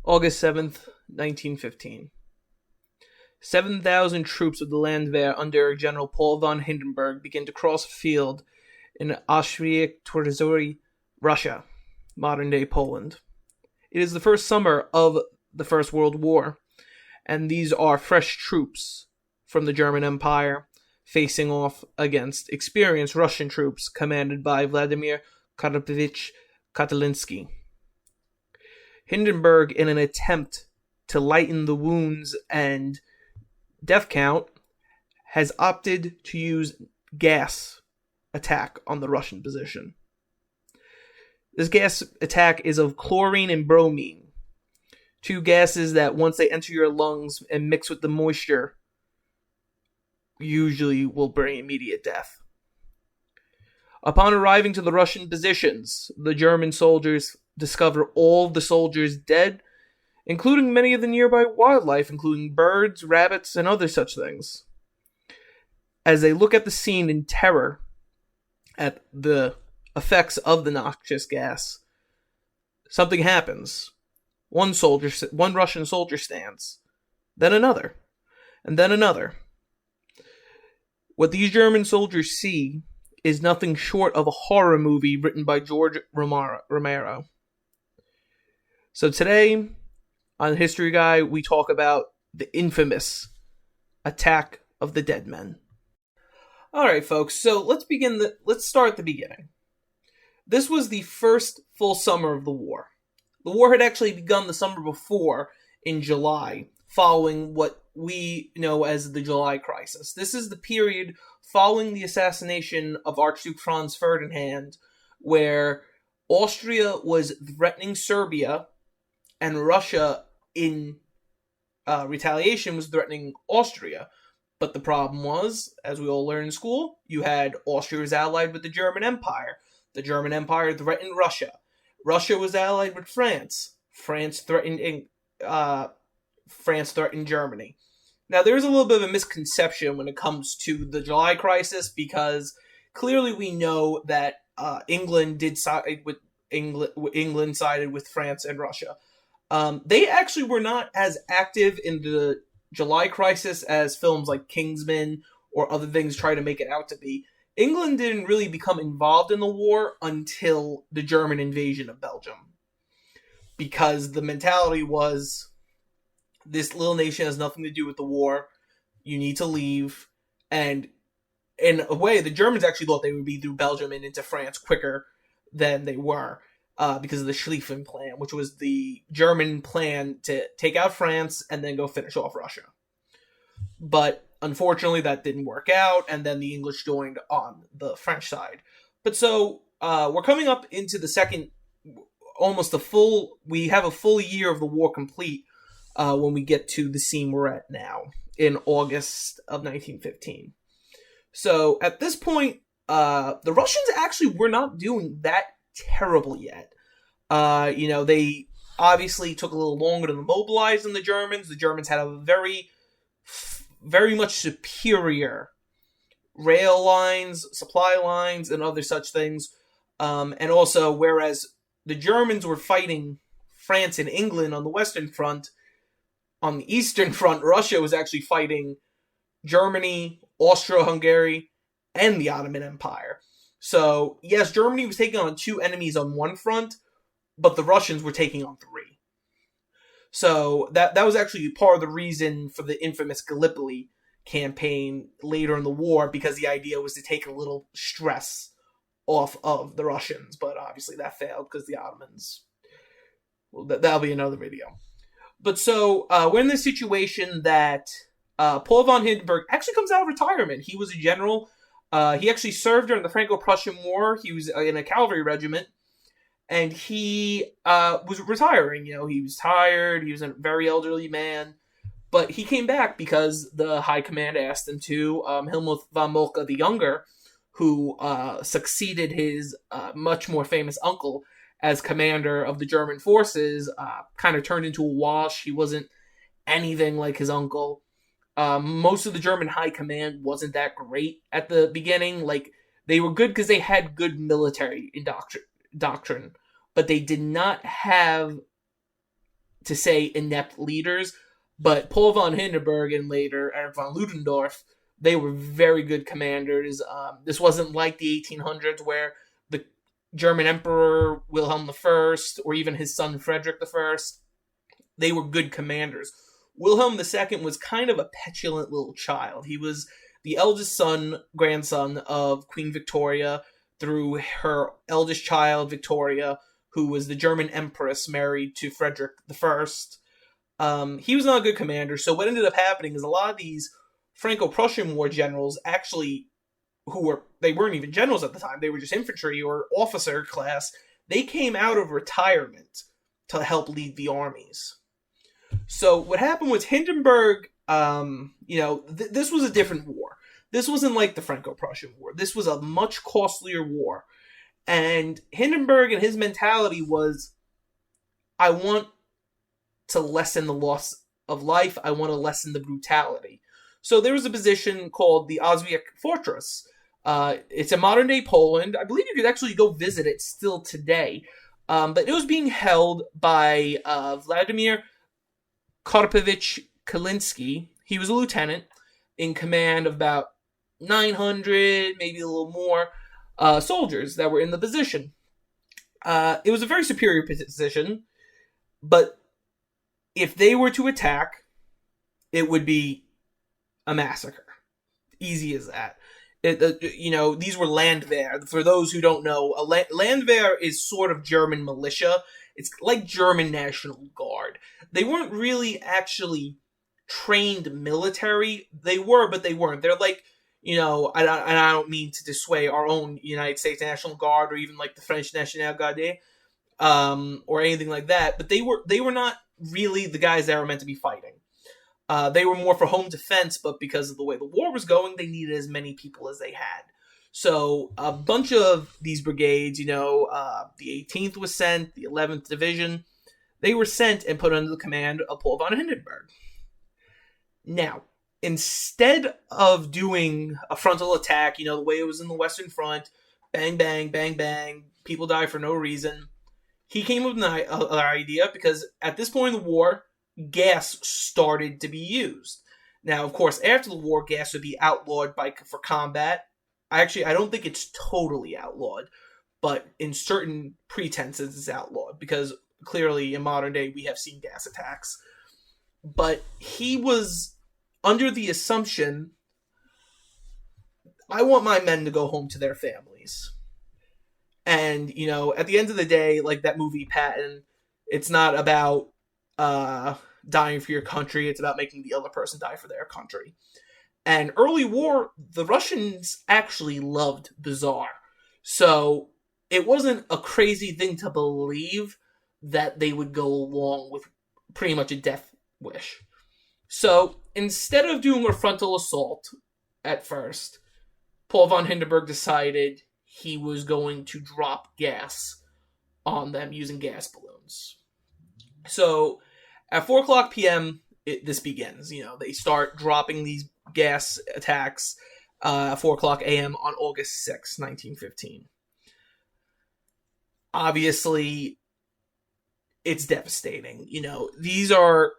August 7th, 1915. 7,000 troops of the Landwehr under General Paul von Hindenburg begin to cross a field in Auschwitz, Russia, modern-day Poland. It is the first summer of the First World War, and these are fresh troops from the German Empire facing off against experienced Russian troops commanded by Vladimir Karpovich Katalinsky. Hindenburg, in an attempt to lighten the wounds and death count, has opted to use gas attack on the Russian position. This gas attack is of chlorine and bromine, two gases that once they enter your lungs and mix with the moisture, usually will bring immediate death. Upon arriving to the Russian positions, the German soldiers discover all of the soldiers dead, including many of the nearby wildlife, including birds, rabbits, and other such things. As they look at the scene in terror at the effects of the noxious gas, something happens. One Russian soldier stands, then another, and then another. What these German soldiers see is nothing short of a horror movie written by George Romero. So today, on History Guy, we talk about the infamous Attack of the Dead Men. Alright, folks, so let's start at the beginning. This was the first full summer of the war. The war had actually begun the summer before, in July, following what we know as the July Crisis. This is the period following the assassination of Archduke Franz Ferdinand, where Austria was threatening Serbia, and Russia, in retaliation, was threatening Austria. But the problem was, as we all learned in school, you had Austria was allied with the German Empire. The German Empire threatened Russia. Russia was allied with France. France threatened Germany. Now, there's a little bit of a misconception when it comes to the July Crisis, because clearly we know that England sided with France and Russia. They actually were not as active in the July Crisis as films like Kingsman or other things try to make it out to be. England didn't really become involved in the war until the German invasion of Belgium, because the mentality was, this little nation has nothing to do with the war, you need to leave, and in a way, the Germans actually thought they would be through Belgium and into France quicker than they were, because of the Schlieffen Plan, which was the German plan to take out France and then go finish off Russia. But unfortunately, that didn't work out, and then the English joined on the French side. But so, we're coming up into the second, we have a full year of the war complete when we get to the scene we're at now, in August of 1915. So, at this point, the Russians actually were not doing that terrible yet. They obviously took a little longer to mobilize than the Germans. The Germans had a very, very much superior rail lines, supply lines, and other such things. And also, whereas the Germans were fighting France and England on the Western Front, on the Eastern Front, Russia was actually fighting Germany, Austro-Hungary, and the Ottoman Empire. So, yes, Germany was taking on two enemies on one front, but the Russians were taking on three. So, that was actually part of the reason for the infamous Gallipoli campaign later in the war, because the idea was to take a little stress off of the Russians. But obviously that failed because the Ottomans... Well, that'll be another video. But so, we're in this situation that Paul von Hindenburg actually comes out of retirement. He was a general. He actually served during the Franco-Prussian War. He was in a cavalry regiment. And he was retiring. He was tired. He was a very elderly man. But he came back because the high command asked him to. Helmuth von Moltke the Younger, who succeeded his much more famous uncle as commander of the German forces, kind of turned into a wash. He wasn't anything like his uncle. Most of the German high command wasn't that great at the beginning. Like, they were good because they had good military doctrine, but they did not have to say inept leaders, but Paul von Hindenburg and later Erich von Ludendorff, they were very good commanders. This wasn't like the 1800s where the German Emperor Wilhelm I or even his son Frederick I, they were good commanders. Wilhelm II was kind of a petulant little child. He was the eldest grandson of Queen Victoria through her eldest child, Victoria, who was the German Empress married to Frederick I. He was not a good commander, so what ended up happening is a lot of these Franco-Prussian War generals actually, they weren't even generals at the time, they were just infantry or officer class, they came out of retirement to help lead the armies. So what happened was Hindenburg, this was a different war. This wasn't like the Franco-Prussian War. This was a much costlier war. And Hindenburg and his mentality was, I want to lessen the loss of life. I want to lessen the brutality. So there was a position called the Oswiec Fortress. It's in modern-day Poland. I believe you could actually go visit it still today. But it was being held by Vladimir Karpovich Kalinski. He was a lieutenant in command of about 900, maybe a little more, soldiers that were in the position. It was a very superior position, but if they were to attack, it would be a massacre. Easy as that. These were Landwehr. For those who don't know, Landwehr is sort of German militia. It's like German National Guard. They weren't really actually trained military. They were, but they weren't. They're like, I don't mean to dissuade our own United States National Guard or even like the French National Garde, or anything like that. But they were not really the guys that were meant to be fighting. They were more for home defense, but because of the way the war was going, they needed as many people as they had. So a bunch of these brigades, the 18th was sent, the 11th Division, they were sent and put under the command of Paul von Hindenburg. Now, instead of doing a frontal attack, the way it was in the Western Front, bang, bang, bang, bang, people die for no reason, he came up with an idea because at this point in the war, gas started to be used. Now, of course, after the war, gas would be outlawed for combat. I don't think it's totally outlawed, but in certain pretenses it's outlawed because clearly in modern day we have seen gas attacks. But he was under the assumption, I want my men to go home to their families. And, at the end of the day, like that movie Patton, it's not about dying for your country, it's about making the other person die for their country. And early war, the Russians actually loved the Tsar. So it wasn't a crazy thing to believe that they would go along with pretty much a death wish. So instead of doing a frontal assault at first, Paul von Hindenburg decided he was going to drop gas on them using gas balloons. So at 4 o'clock p.m., this begins. They start dropping these gas attacks at 4 o'clock a.m. on August 6, 1915. Obviously, it's devastating. These are...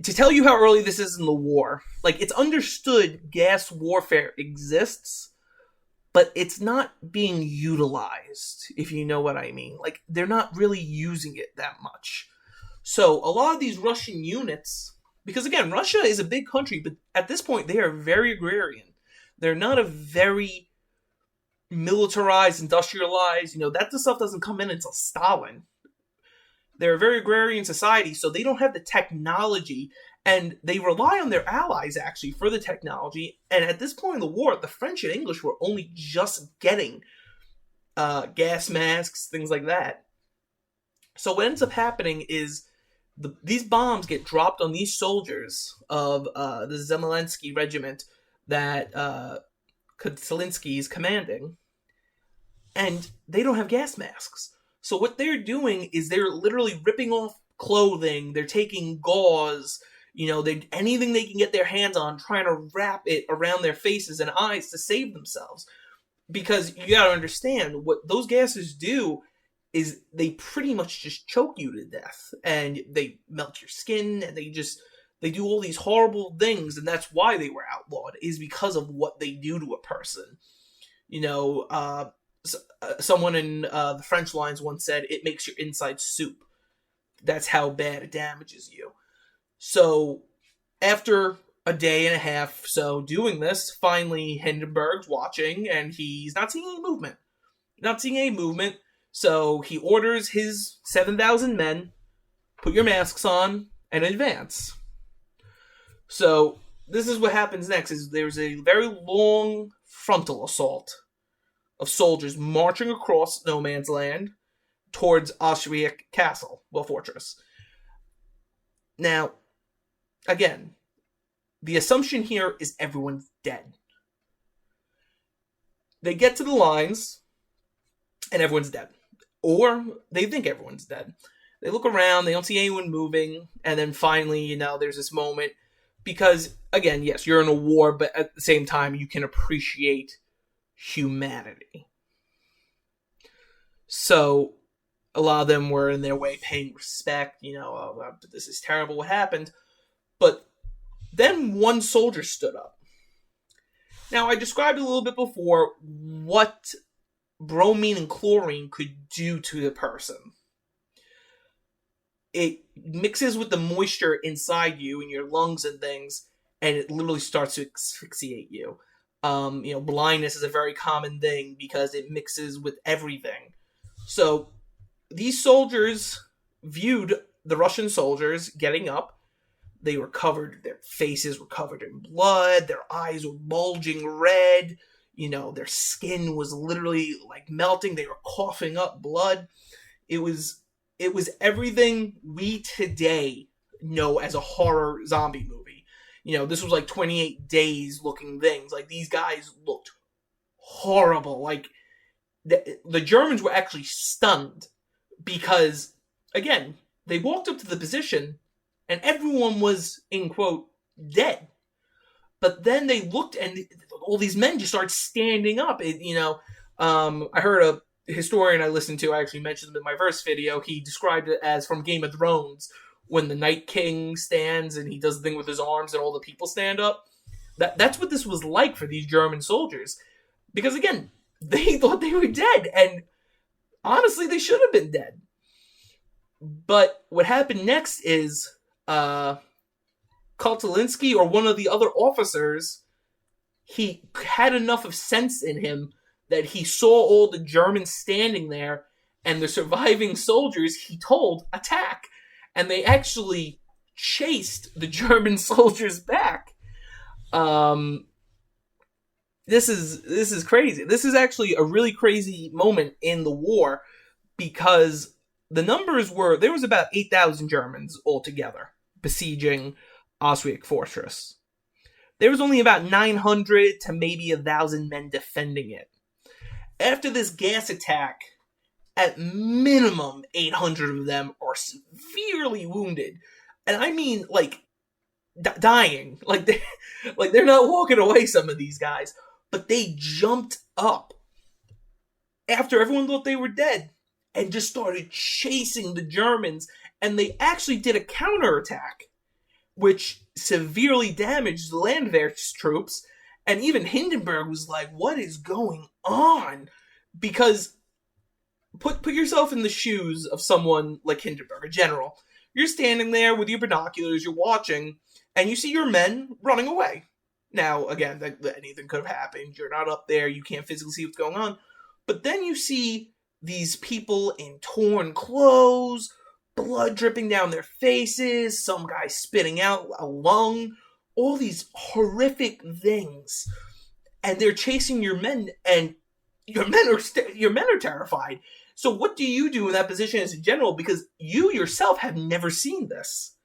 To tell you how early this is in the war, it's understood gas warfare exists, but it's not being utilized, if you know what I mean. They're not really using it that much. So a lot of these Russian units, because again, Russia is a big country, but at this point they are very agrarian. They're not a very militarized, industrialized, that stuff doesn't come in until Stalin. They're a very agrarian society, so they don't have the technology, and they rely on their allies, actually, for the technology. And at this point in the war, the French and English were only just getting gas masks, things like that. So what ends up happening is these bombs get dropped on these soldiers of the Zemelinsky regiment that Kotlinski is commanding, and they don't have gas masks. So what they're doing is they're literally ripping off clothing, they're taking gauze, anything they can get their hands on, trying to wrap it around their faces and eyes to save themselves. Because you gotta understand, what those gases do is they pretty much just choke you to death, and they melt your skin, and they do all these horrible things, and that's why they were outlawed, is because of what they do to a person. Someone in the French lines once said, "It makes your insides soup." That's how bad it damages you. So, after a day and a half so doing this, finally Hindenburg's watching, and he's not seeing any movement. So he orders his 7,000 men, put your masks on, and advance. So this is what happens next, is there's a very long frontal assault of soldiers marching across no man's land towards Auschwitz Castle, fortress. Now, again, the assumption here is everyone's dead. They get to the lines, and everyone's dead. Or they think everyone's dead. They look around, they don't see anyone moving, and then finally, there's this moment, because, again, yes, you're in a war, but at the same time, you can appreciate humanity. So, a lot of them were in their way paying respect, this is terrible what happened, but then one soldier stood up. Now, I described a little bit before what bromine and chlorine could do to the person. It mixes with the moisture inside you in your lungs and things, and it literally starts to asphyxiate you. Blindness is a very common thing because it mixes with everything. So these soldiers viewed the Russian soldiers getting up. They were covered, their faces were covered in blood, their eyes were bulging red, their skin was literally like melting, they were coughing up blood. It was everything we today know as a horror zombie movie. This was like 28 Days looking things. Like, these guys looked horrible. Like, the Germans were actually stunned because, again, they walked up to the position and everyone was, in quote, dead. But then they looked and all these men just started standing up. I heard a historian I listened to, I actually mentioned him in my first video, he described it as from Game of Thrones, when the Night King stands and he does the thing with his arms and all the people stand up. That's what this was like for these German soldiers. Because, again, they thought they were dead, and honestly, they should have been dead. But what happened next is Kaltalinsky, or one of the other officers, he had enough of sense in him that he saw all the Germans standing there, and the surviving soldiers, he told, attack. And they actually chased the German soldiers back. This is crazy. This is actually a really crazy moment in the war, because the numbers were, there was about 8,000 Germans altogether besieging Auschwitz Fortress. There was only about 900 to maybe 1,000 men defending it. After this gas attack, at minimum 800 of them are severely wounded. And I mean, like, dying. Like, they're not walking away, some of these guys. But they jumped up after everyone thought they were dead and just started chasing the Germans. And they actually did a counterattack, which severely damaged the Landwehr's troops. And even Hindenburg was like, what is going on? Because put yourself in the shoes of someone like Hindenburg, a general. You're standing there with your binoculars, you're watching, and you see your men running away. Now, again, anything could have happened. You're not up there, you can't physically see what's going on. But then you see these people in torn clothes, blood dripping down their faces, some guy spitting out a lung, all these horrific things. And they're chasing your men, and your men are terrified. So what do you do in that position as a general? Because you yourself have never seen this.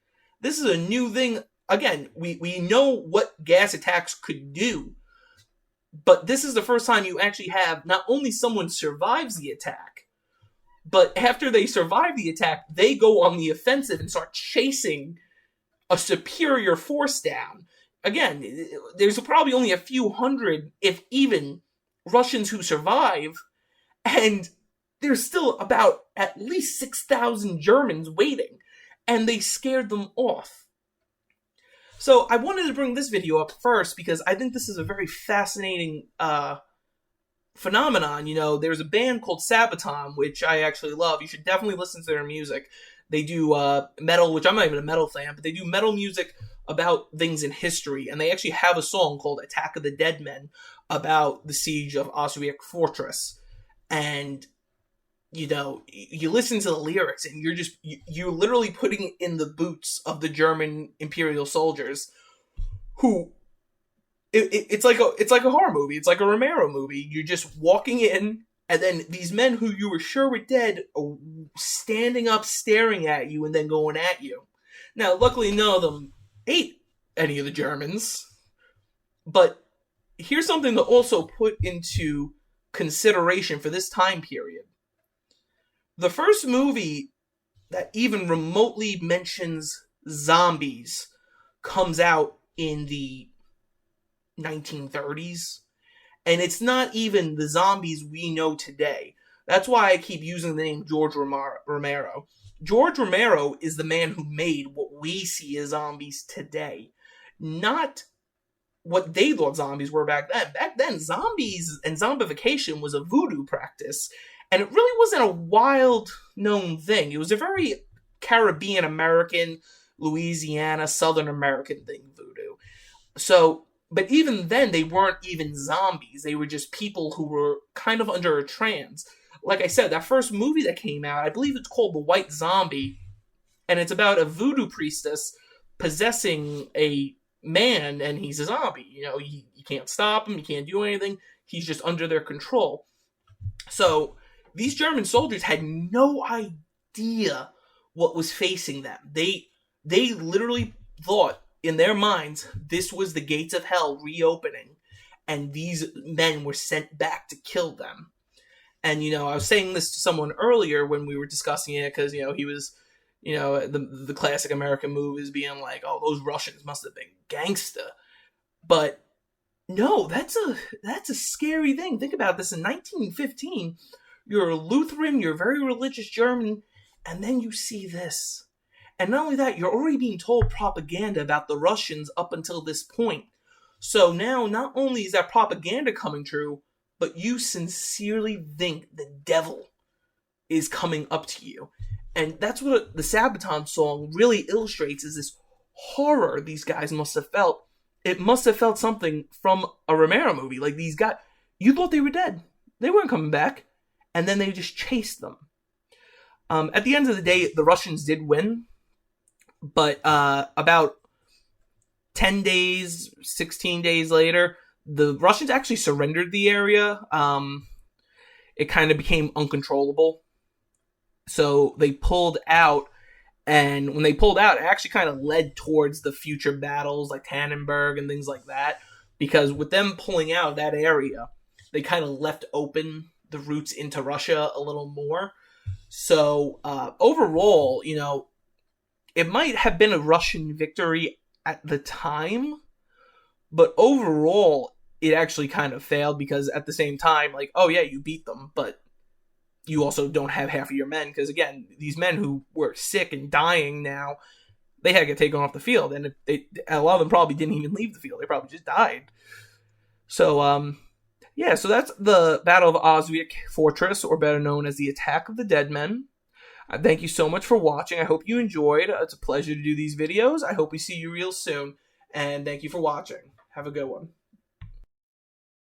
This is a new thing. Again, we know what gas attacks could do, but this is the first time you actually have not only someone survives the attack, but after they survive the attack, they go on the offensive and start chasing a superior force down. Again, there's probably only a few hundred, if even, Russians who survive, and there's still about at least 6,000 Germans waiting, and they scared them off. So I wanted to bring this video up first because I think this is a very fascinating phenomenon. There's a band called Sabaton, which I actually love. You should definitely listen to their music. They do metal, which I'm not even a metal fan, but they do metal music about things in history, and they actually have a song called Attack of the Dead Men about the siege of Oswiec Fortress. And you listen to the lyrics, and you're literally putting in the boots of the German Imperial soldiers, who it's like a horror movie. It's like a Romero movie. You're just walking in, and then these men who you were sure were dead are standing up, staring at you, and then going at you. Now, luckily, none of them ate any of the Germans, but here's something to also put into consideration for this time period. The first movie that even remotely mentions zombies comes out in the 1930s, and it's not even the zombies we know today. That's why I keep using the name George Romero. George Romero is the man who made what we see as zombies today, not what they thought zombies were back then. Back then, zombies and zombification was a voodoo practice, and it really wasn't a wild known thing. It was a very Caribbean American, Louisiana, Southern American thing, voodoo. So, but even then, they weren't even zombies. They were just people who were kind of under a trance. Like I said, that first movie that came out, I believe it's called The White Zombie, and it's about a voodoo priestess possessing a man, and he's a zombie. You can't stop him, you can't do anything. He's just under their control. So these German soldiers had no idea what was facing them. They literally thought in their minds this was the gates of hell reopening, and these men were sent back to kill them. And I was saying this to someone earlier when we were discussing it, because he was the classic American movies being like, oh, those Russians must have been gangsta. But no, that's a scary thing. Think about this. In 1915, you're a Lutheran, you're a very religious German, and then you see this. And not only that, you're already being told propaganda about the Russians up until this point. So now, not only is that propaganda coming true, but you sincerely think the devil is coming up to you. And that's what the Sabaton song really illustrates, is this horror these guys must have felt. It must have felt something from a Romero movie. Like, these guys, you thought they were dead. They weren't coming back. And then they just chased them. At the end of the day, the Russians did win. But about 10 days, 16 days later, the Russians actually surrendered the area. It kind of became uncontrollable. So they pulled out, and when they pulled out, it actually kind of led towards the future battles like Tannenberg and things like that. Because with them pulling out of that area, they kind of left open the routes into Russia a little more. So overall, it might have been a Russian victory at the time, but overall, it actually kind of failed, because at the same time, like, oh yeah, you beat them, but you also don't have half of your men, because again, these men who were sick and dying now, they had to get taken off the field, and a lot of them probably didn't even leave the field. They probably just died. So, so that's the Battle of Oswiec Fortress, or better known as the Attack of the Dead Men. Thank you so much for watching. I hope you enjoyed. It's a pleasure to do these videos. I hope we see you real soon, and thank you for watching. Have a good one.